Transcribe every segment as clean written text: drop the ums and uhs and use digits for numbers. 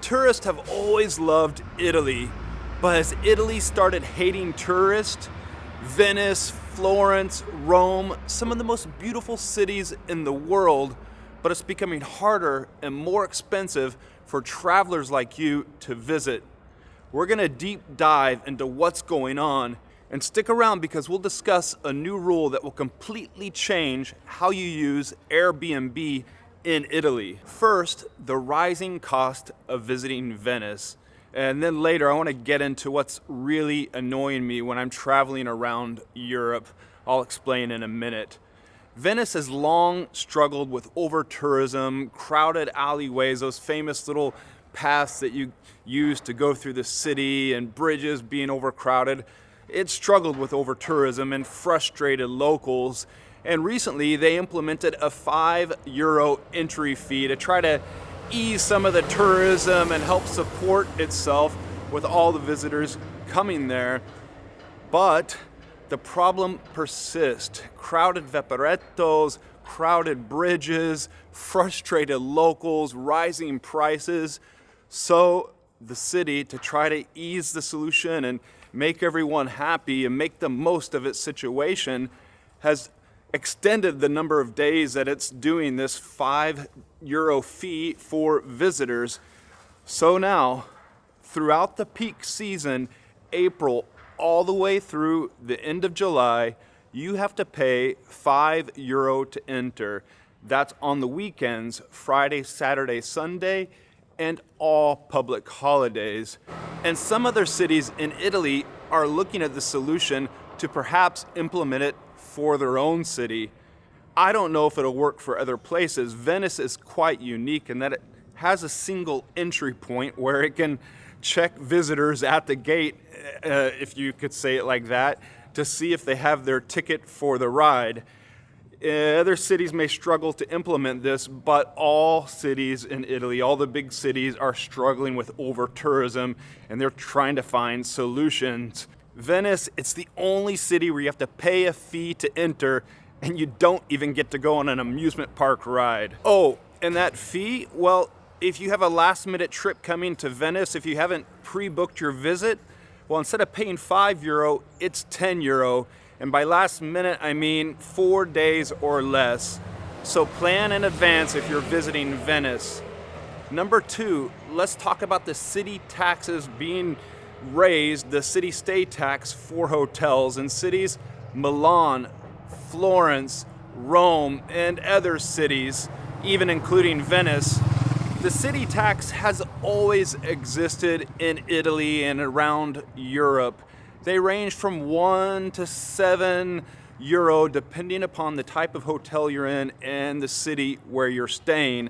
Tourists have always loved Italy, but has Italy started hating tourists? Venice, Florence, Rome, some of the most beautiful cities in the world, but it's becoming harder and more expensive for travelers like you to visit. We're going to deep dive into what's going on, and stick around because we'll discuss a new rule that will completely change how you use Airbnb in Italy. First, the rising cost of visiting Venice. And then later, I want to get into what's really annoying me when I'm traveling around Europe. I'll explain in a minute. Venice has long struggled with over-tourism, crowded alleyways, those famous little paths that you use to go through the city, and bridges being overcrowded. It struggled with over-tourism and frustrated locals. And recently, they implemented a €5 entry fee to try to ease some of the tourism and help support itself with all the visitors coming there. But the problem persists. Crowded vaporettos, crowded bridges, frustrated locals, rising prices. So the city, to try to ease the solution and make everyone happy and make the most of its situation, has extended the number of days that it's doing this €5 fee for visitors. So now, throughout the peak season, April all the way through the end of July, you have to pay €5 to enter. That's on the weekends, Friday, Saturday, Sunday, and all public holidays. And some other cities in Italy are looking at the solution to perhaps implement it for their own city. I don't know if it'll work for other places. Venice is quite unique in that it has a single entry point where it can check visitors at the gate, if you could say it like that, to see if they have their ticket for the ride. Other cities may struggle to implement this, but all cities in Italy, all the big cities, are struggling with over-tourism, and they're trying to find solutions. Venice, it's the only city where you have to pay a fee to enter, and you don't even get to go on an amusement park ride. Oh, and that fee? Well, if you have a last-minute trip coming to Venice, if you haven't pre-booked your visit, well, instead of paying €5, it's €10. And by last minute, I mean 4 days or less. So plan in advance if you're visiting Venice. Number 2, let's talk about the city taxes being raised, the city stay tax for hotels in cities Milan, Florence, Rome, and other cities, even including Venice. The city tax has always existed in Italy and around Europe. They range from €1 to €7, depending upon the type of hotel you're in and the city where you're staying.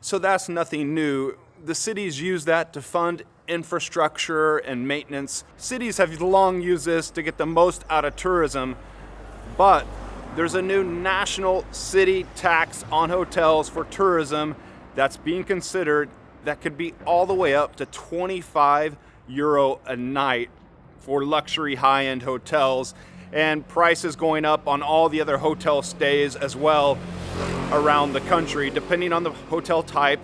So that's nothing new. The cities use that to fund infrastructure and maintenance. Cities have long used this to get the most out of tourism, but there's a new national city tax on hotels for tourism that's being considered that could be all the way up to €25 a night for luxury high-end hotels, and prices going up on all the other hotel stays as well around the country, depending on the hotel type.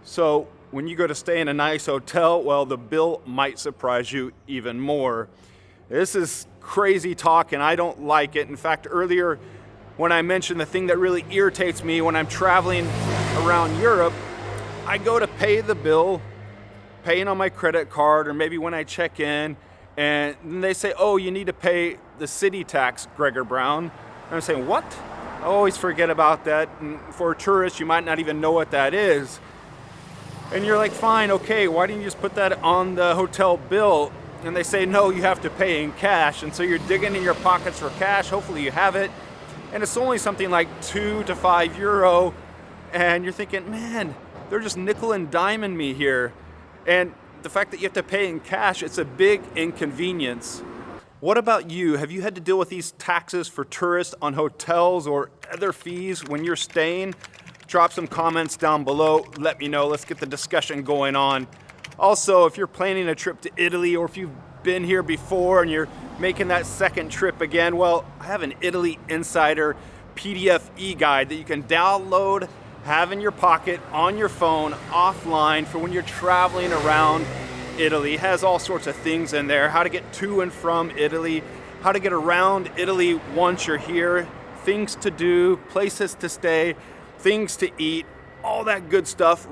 So when you go to stay in a nice hotel, well, the bill might surprise you even more. This is crazy talk, and I don't like it. In fact, earlier when I mentioned the thing that really irritates me when I'm traveling around Europe, I go to pay the bill, paying on my credit card, or maybe when I check in, and then they say, oh, you need to pay the city tax, Gregor Brown. And I'm saying, what? I always forget about that. And for a tourist, you might not even know what that is. And you're like, fine, okay, why didn't you just put that on the hotel bill? And they say, no, you have to pay in cash. And so you're digging in your pockets for cash. Hopefully you have it. And it's only something like €2 to €5. And you're thinking, man, they're just nickel and diming me here. And the fact that you have to pay in cash, it's a big inconvenience. What about you? Have you had to deal with these taxes for tourists on hotels or other fees when you're staying? Drop some comments down below. Let me know. Let's get the discussion going on. Also, if you're planning a trip to Italy, or if you've been here before and you're making that second trip again, well, I have an Italy Insider PDF e-guide that you can download have in your pocket, on your phone, offline for when you're traveling around Italy. It has all sorts of things in there, how to get to and from Italy, how to get around Italy once you're here, things to do, places to stay, things to eat, all that good stuff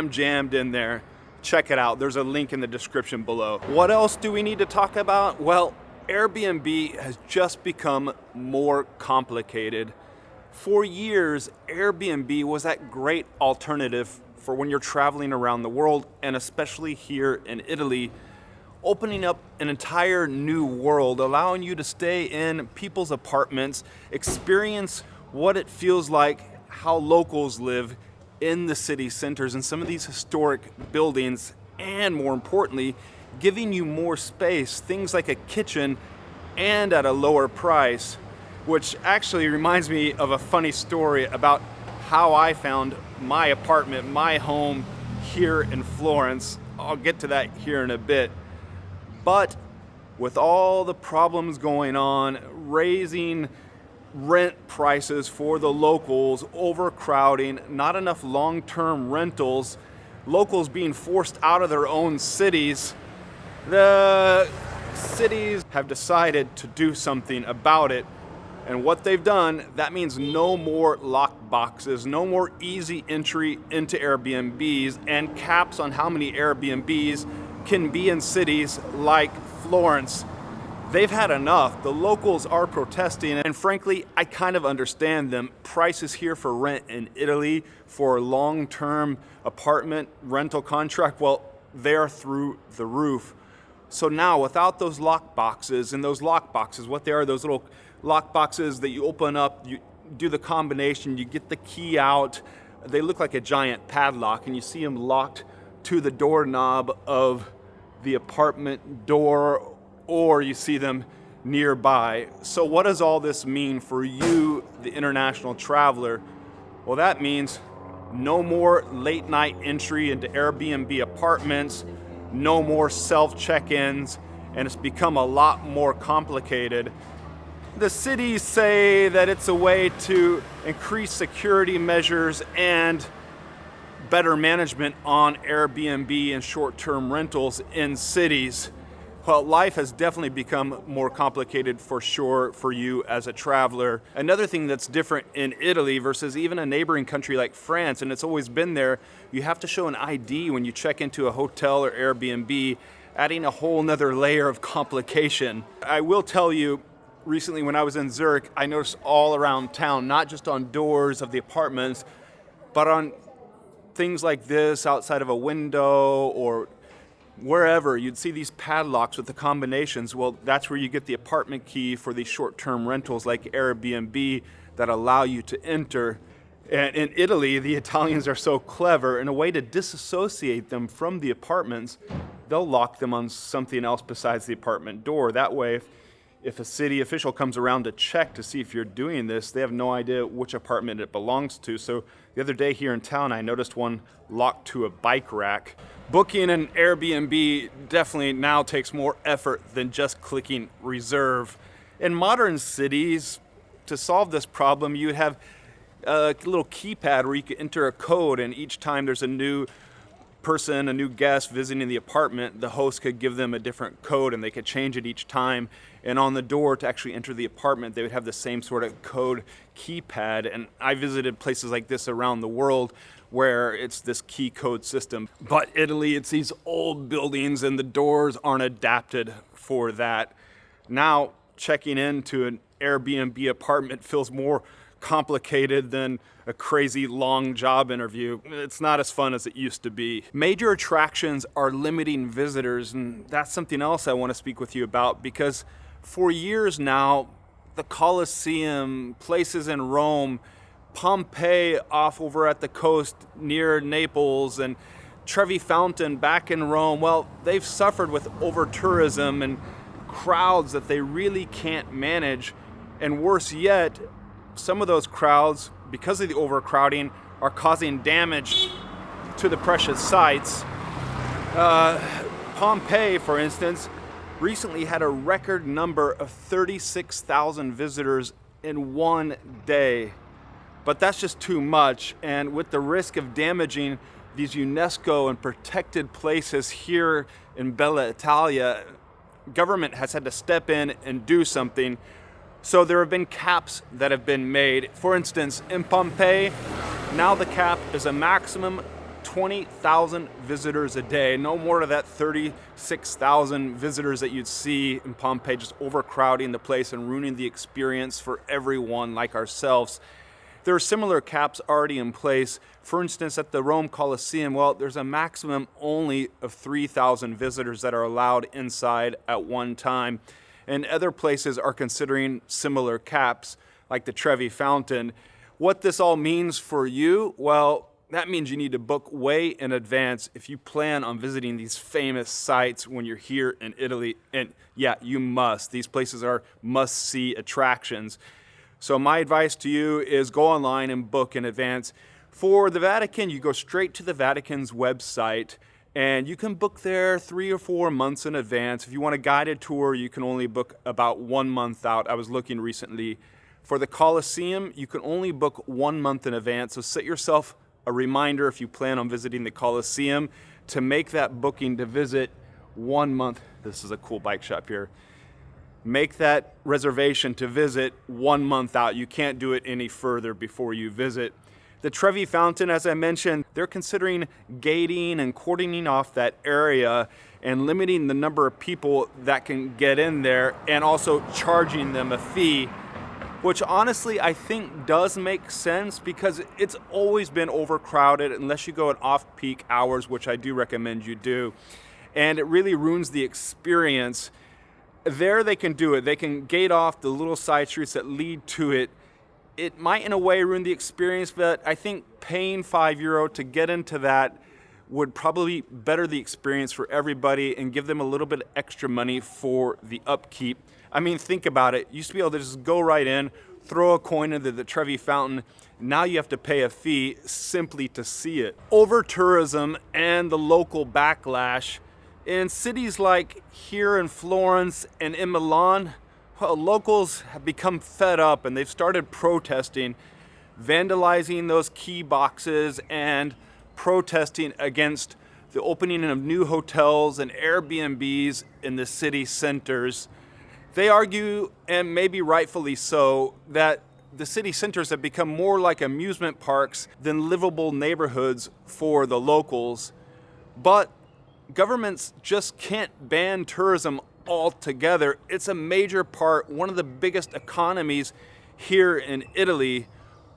jammed in there. Check it out. There's a link in the description below. What else do we need to talk about? Well, Airbnb has just become more complicated. For years, Airbnb was that great alternative for when you're traveling around the world, and especially here in Italy, opening up an entire new world, allowing you to stay in people's apartments, experience what it feels like, how locals live in the city centers and some of these historic buildings, and more importantly, giving you more space, things like a kitchen, and at a lower price, which actually reminds me of a funny story about how I found my apartment, my home here in Florence. I'll get to that here in a bit. But with all the problems going on, raising rent prices for the locals, overcrowding, not enough long-term rentals, locals being forced out of their own cities, the cities have decided to do something about it. And what they've done, that means no more locked boxes, no more easy entry into Airbnbs, and caps on how many Airbnbs can be in cities like Florence. They've had enough. The locals are protesting, and frankly, I kind of understand them. Prices here for rent in Italy for a long-term apartment rental contract, well, they're through the roof. So now, without those lock boxes, and those lock boxes, what they are, those little lock boxes that you open up, you do the combination, you get the key out, they look like a giant padlock, and you see them locked to the doorknob of the apartment door, or you see them nearby. So what does all this mean for you, the international traveler? Well, that means no more late night entry into Airbnb apartments, no more self check-ins, and it's become a lot more complicated. The cities say that it's a way to increase security measures and better management on Airbnb and short-term rentals in cities. Well, life has definitely become more complicated for sure for you as a traveler. Another thing that's different in Italy versus even a neighboring country like France, and it's always been there, you have to show an ID when you check into a hotel or Airbnb, adding a whole nother layer of complication. I will tell you, recently when I was in Zurich, I noticed all around town, not just on doors of the apartments, but on things like this outside of a window or wherever, you'd see these padlocks with the combinations. Well, that's where you get the apartment key for these short-term rentals like Airbnb that allow you to enter. And in Italy, the Italians are so clever. In a way to disassociate them from the apartments, they'll lock them on something else besides the apartment door. That way, if a city official comes around to check to see if you're doing this, they have no idea which apartment it belongs to. So the other day here in town, I noticed one locked to a bike rack. Booking an Airbnb definitely now takes more effort than just clicking reserve. In modern cities, to solve this problem, you would have a little keypad where you could enter a code, and each time there's a new person, a new guest visiting the apartment, the host could give them a different code and they could change it each time. And on the door to actually enter the apartment, they would have the same sort of code keypad. And I visited places like this around the world where it's this key code system. But Italy, it's these old buildings and the doors aren't adapted for that. Now, checking into an Airbnb apartment feels more complicated than a crazy long job interview. It's not as fun as it used to be. Major attractions are limiting visitors, and that's something else I want to speak with you about, because for years now, the Colosseum, places in Rome, Pompeii off over at the coast near Naples, and Trevi Fountain back in Rome, well, they've suffered with over-tourism and crowds that they really can't manage. And worse yet, some of those crowds, because of the overcrowding, are causing damage to the precious sites. Pompeii, for instance, recently had a record number of 36,000 visitors in one day. but that's just too much. And with the risk of damaging these UNESCO and protected places here in Bella Italia, government has had to step in and do something. So there have been caps that have been made. For instance, in Pompeii, now the cap is a maximum 20,000 visitors a day. No more to that 36,000 visitors that you'd see in Pompeii, just overcrowding the place and ruining the experience for everyone like ourselves. There are similar caps already in place. For instance, at the Rome Colosseum, well, there's a maximum only of 3,000 visitors that are allowed inside at one time. And other places are considering similar caps, like the Trevi Fountain. What this all means for you, well, that means you need to book way in advance if you plan on visiting these famous sites when you're here in Italy. And yeah, you must. These places are must-see attractions. So my advice to you is go online and book in advance. For the Vatican, you go straight to the Vatican's website, and you can book there 3 or 4 months in advance. If you want a guided tour, you can only book about 1 month out. I was looking recently. For the Colosseum, you can only book 1 month in advance. So set yourself a reminder if you plan on visiting the Colosseum to make that booking to visit 1 month. This is a cool bike shop here. Make that reservation to visit 1 month out. You can't do it any further before you visit. The Trevi Fountain, as I mentioned, they're considering gating and cordoning off that area and limiting the number of people that can get in there, and also charging them a fee, which honestly I think does make sense because it's always been overcrowded unless you go at off-peak hours, which I do recommend you do. And it really ruins the experience. There they can do it. They can gate off the little side streets that lead to it. It might in a way ruin the experience, but I think paying €5 to get into that would probably better the experience for everybody and give them a little bit of extra money for the upkeep. I mean, think about it. You used to be able to just go right in, throw a coin into the Trevi Fountain. Now you have to pay a fee simply to see it. Over tourism and the local backlash in cities like here in Florence and in Milan, well, locals have become fed up and they've started protesting, vandalizing those key boxes and protesting against the opening of new hotels and Airbnbs in the city centers. They argue, and maybe rightfully so, that the city centers have become more like amusement parks than livable neighborhoods for the locals. But governments just can't ban tourism altogether. It's a major part, one of the biggest economies here in Italy.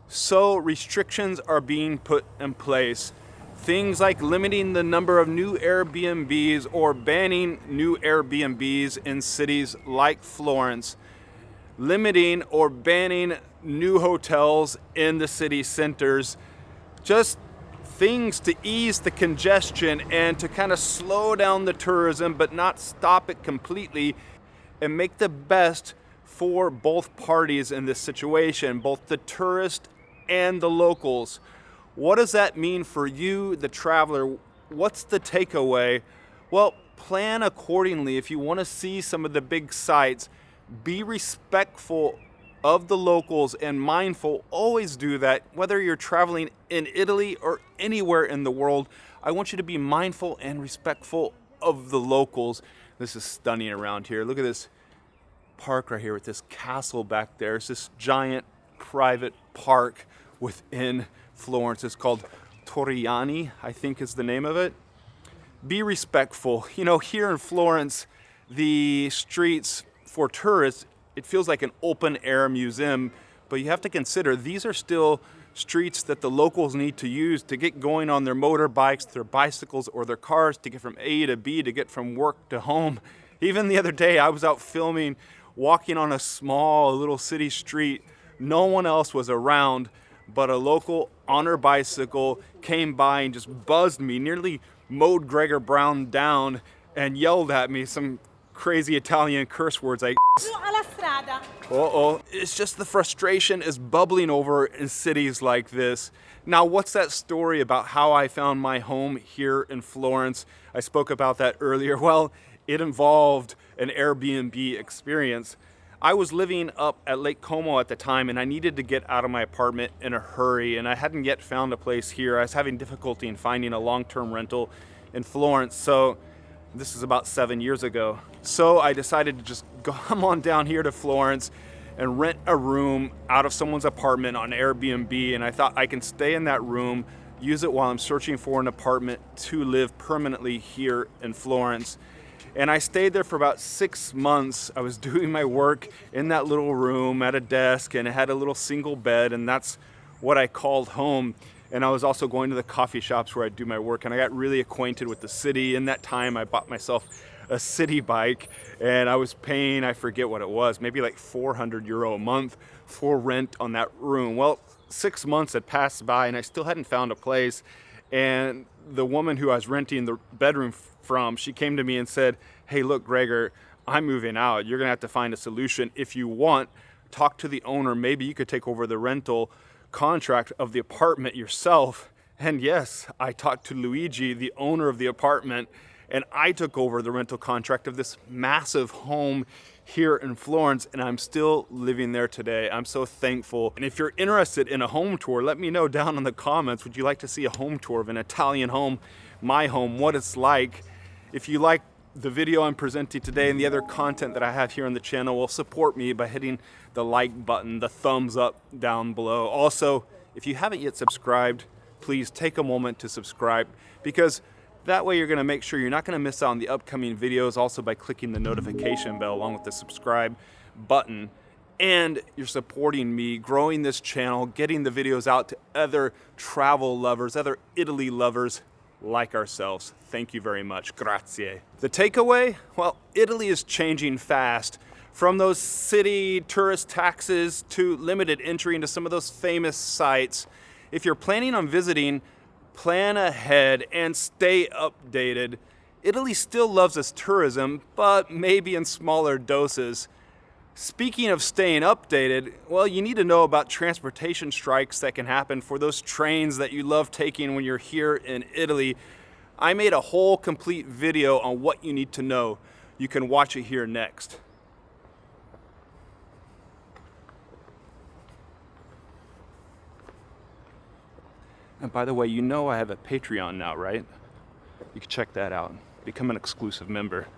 So restrictions are being put in place. Things like limiting the number of new Airbnbs or banning new Airbnbs in cities like Florence, limiting or banning new hotels in the city centers, just things to ease the congestion and to kind of slow down the tourism but not stop it completely, and make the best for both parties in this situation, both the tourist and the locals. What does that mean for you, the traveler? What's the takeaway? Well, plan accordingly. If you want to see some of the big sites, be respectful of the locals and mindful. Always do that. Whether you're traveling in Italy or anywhere in the world, I want you to be mindful and respectful of the locals. This is stunning around here. Look at this park right here with this castle back there. It's this giant private park within Florence. It's called Torriani, I think is the name of it. Be respectful. You know, here in Florence, the streets for tourists, it feels like an open air museum, but you have to consider these are still streets that the locals need to use to get going on their motorbikes, their bicycles, or their cars to get from A to B, to get from work to home. Even the other day, I was out filming, walking on a small little city street. No one else was around, but a local on her bicycle came by and just buzzed me, nearly mowed Gregor Brown down and yelled at me some crazy Italian curse words like It's just the frustration is bubbling over in cities like this. Now, what's that story about how I found my home here in Florence? I spoke about that earlier. Well, it involved an Airbnb experience. I was living up at Lake Como at the time, and I needed to get out of my apartment in a hurry, and I hadn't yet found a place here. I was having difficulty in finding a long-term rental in Florence, so this is about 7 years ago. So I decided to just come on down here to Florence and rent a room out of someone's apartment on Airbnb, and I thought I can stay in that room, use it while I'm searching for an apartment to live permanently here in Florence. And I stayed there for about 6 months. I was doing my work in that little room at a desk, and it had a little single bed, and that's what I called home. And I was also going to the coffee shops where I do my work, and I got really acquainted with the city. In that time, I bought myself a city bike, and I was paying, I forget what it was, maybe like €400 a month for rent on that room. Well, 6 months had passed by, and I still hadn't found a place. And the woman who I was renting the bedroom from, she came to me and said, "Hey, look, Gregor, I'm moving out. You're gonna have to find a solution. If you want, talk to the owner. Maybe you could take over the rental contract of the apartment yourself." And yes, I talked to Luigi, the owner of the apartment, and I took over the rental contract of this massive home here in Florence, and I'm still living there today. I'm so thankful. And if you're interested in a home tour, let me know down in the comments. Would you like to see a home tour of an Italian home, my home, what it's like? If you like the video I'm presenting today and the other content that I have here on the channel, well, support me by hitting the like button, the thumbs up down below. Also, if you haven't yet subscribed, please take a moment to subscribe, because that way you're gonna make sure you're not gonna miss out on the upcoming videos, also by clicking the notification bell along with the subscribe button. And you're supporting me growing this channel, getting the videos out to other travel lovers, other Italy lovers like ourselves. Thank you very much. Grazie. The takeaway? Well, Italy is changing fast. From those city tourist taxes to limited entry into some of those famous sites. If you're planning on visiting, plan ahead and stay updated. Italy still loves its tourism, but maybe in smaller doses. Speaking of staying updated, well, you need to know about transportation strikes that can happen for those trains that you love taking when you're here in Italy. I made a whole complete video on what you need to know. You can watch it here next. And by the way, you know I have a Patreon now, right? You can check that out. Become an exclusive member.